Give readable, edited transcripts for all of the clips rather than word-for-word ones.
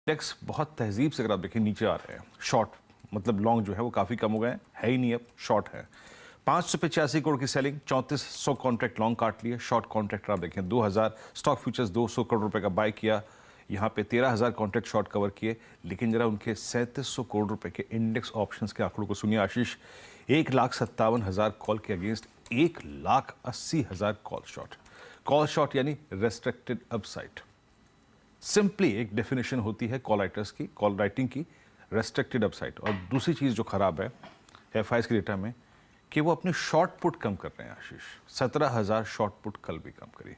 Index बहुत तहजीब से अगर आप देखें नीचे आ रहे हैं। शॉर्ट मतलब लॉन्ग जो है वो काफ़ी कम हो गए हैं, है ही नहीं, अब शॉर्ट है। 585 करोड़ की सेलिंग, 3400 कॉन्ट्रैक्ट लॉन्ग काट लिए। शॉर्ट कॉन्ट्रैक्ट आप देखें 2000 स्टॉक फ्यूचर्स 200 करोड़ रुपए का बाय किया। यहाँ पे 13000 कॉन्ट्रैक्ट शॉर्ट कवर किए। लेकिन जरा उनके 3700 करोड़ रुपए के इंडेक्स ऑप्शंस के आंकड़ों को सुनिए आशीष। 1,57,000 कॉल के अगेंस्ट 1,80,000 कॉल शॉर्ट यानी रेस्ट्रिक्टेड अपसाइड। सिंपली एक डेफिनेशन होती है कॉल राइटिंग की, रेस्ट्रिक्टेड अपसाइड। और दूसरी चीज़ जो खराब है एफआईएस के डेटा में कि वो अपनी शॉर्ट पुट कम कर रहे हैं आशीष। 17,000 शॉर्ट पुट कल भी कम करी।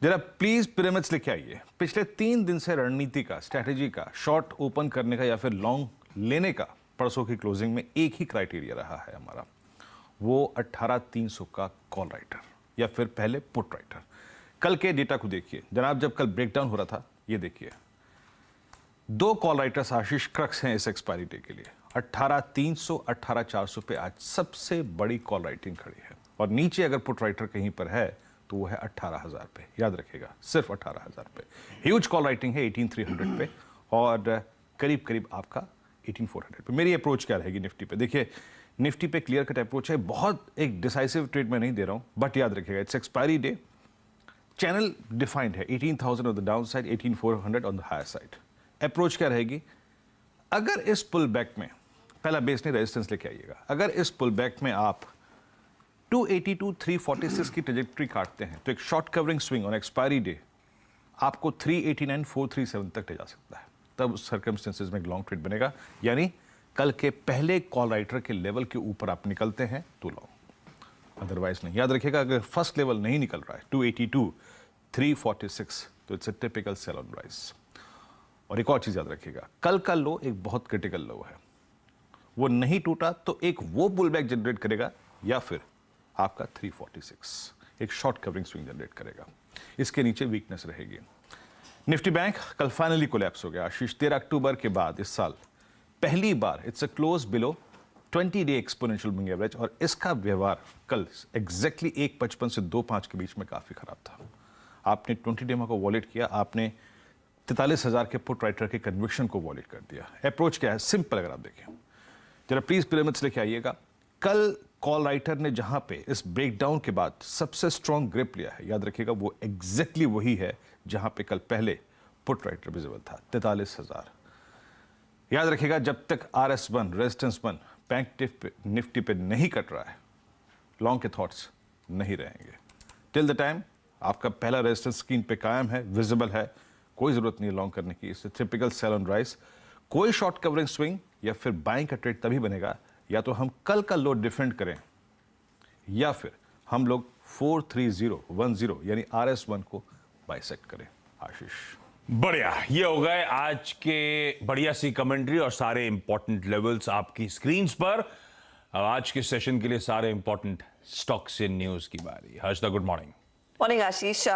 जरा प्लीज पिरामिड्स लेके आइए। पिछले 3 दिन से रणनीति का, स्ट्रैटेजी का, शॉर्ट ओपन करने का या फिर लॉन्ग लेने का परसों की क्लोजिंग में एक ही क्राइटेरिया रहा है हमारा, वो 18,300 का कॉल राइटर या फिर पहले पुट राइटर। कल के डेटा को देखिए जनाब, जब कल ब्रेकडाउन हो रहा था, ये देखिए 2 कॉल राइटर्स आशीष क्रक्स हैं इस एक्सपायरी डे के लिए। 18,300, 18,400 पे आज सबसे बड़ी कॉल राइटिंग खड़ी है। और नीचे अगर पुट राइटर कहीं पर है तो वो है 18,000 पे, याद रखिएगा, सिर्फ 18,000 पे। ह्यूज कॉल राइटिंग है 18,300 पे और करीब करीब आपका 18,400 पे। मेरी अप्रोच क्या रहेगी निफ्टी पे? देखिए निफ्टी पे क्लियर कट अप्रोच है, बहुत एक डिसाइसिव ट्रेड मैं नहीं दे रहा हूं, बट याद रखिएगा it's expiry day. Channel defined है 18,000 on the down side, 18,400 on the higher side. Approach क्या रहेगी? अगर इस पुल बैक में, पहला बेस नहीं रेजिस्टेंस लेके आइएगा, अगर इस पुल बैक में आप 282, 346 की ट्रेजेक्ट्री काटते हैं तो एक short covering swing on expiry day आपको 389, 437 तक ले जा सकता है। तब उस सर्कमस्टेंसेज में एक लॉन्ग ट्रेड बनेगा, यानी कल के पहले कॉल राइटर के लेवल के ऊपर आप निकलते हैं तो लॉन्ग, अदरवाइज नहीं। याद रखिएगा अगर फर्स्ट लेवल नहीं निकल रहा है 282, 346 तो it's a typical sell on rise. और एक और चीज याद रखिएगा, कल का लो एक बहुत क्रिटिकल लो है, वो नहीं टूटा तो एक वो पुलबैक जनरेट करेगा या फिर आपका 346 एक शॉर्ट कवरिंग स्विंग जनरेट करेगा। इसके नीचे वीकनेस रहेगी। निफ्टी बैंक कल फाइनली कोलैप्स हो गया आशीष। 13 अक्टूबर के बाद इस साल पहली बार it's a close below 20 day exponential moving average. और इसका व्यवहार कल एग्जैक्टली 1.55 से 2.5 के बीच में काफी खराब था। आपने 20 डे को वॉलेट किया, आपने 43,000 के पुट राइटर के कन्विक्शन को वॉलेट कर दिया। अप्रोच क्या है? सिंपल, अगर आप देखें जरा प्लीज पिरामिड्स लेके आइएगा। कल कॉल राइटर ने जहां पे इस ब्रेकडाउन के बाद सबसे स्ट्रॉन्ग ग्रिप लिया है, याद रखिएगा वो एग्जैक्टली वही है जहां पे कल पहले पुट राइटर विजिबल था, 43,000। याद रखिएगा जब तक RS1 रेजिस्टेंस 1 बैंक निफ्टी पे नहीं कट रहा है, लॉन्ग के थॉट्स नहीं रहेंगे। टिल द टाइम आपका पहला रेजिस्टेंस स्क्रीन पे कायम है, विजिबल है, कोई जरूरत नहीं है लॉन्ग करने की। इससे टिपिकल सेल ऑन राइज। कोई शॉर्ट कवरिंग स्विंग या फिर बाइंग का ट्रेड तभी बनेगा या तो हम कल का लो डिफेंड करें या फिर हम लोग 43010 यानी RS1 को बाइसेक्ट करें। आशीष बढ़िया, ये हो गए आज के बढ़िया सी कमेंट्री और सारे इंपॉर्टेंट लेवल्स आपकी स्क्रीन्स पर। अब आज के सेशन के लिए सारे इंपॉर्टेंट स्टॉक्स इन न्यूज की बारी। Harshada, good morning. मॉर्निंग आशीष।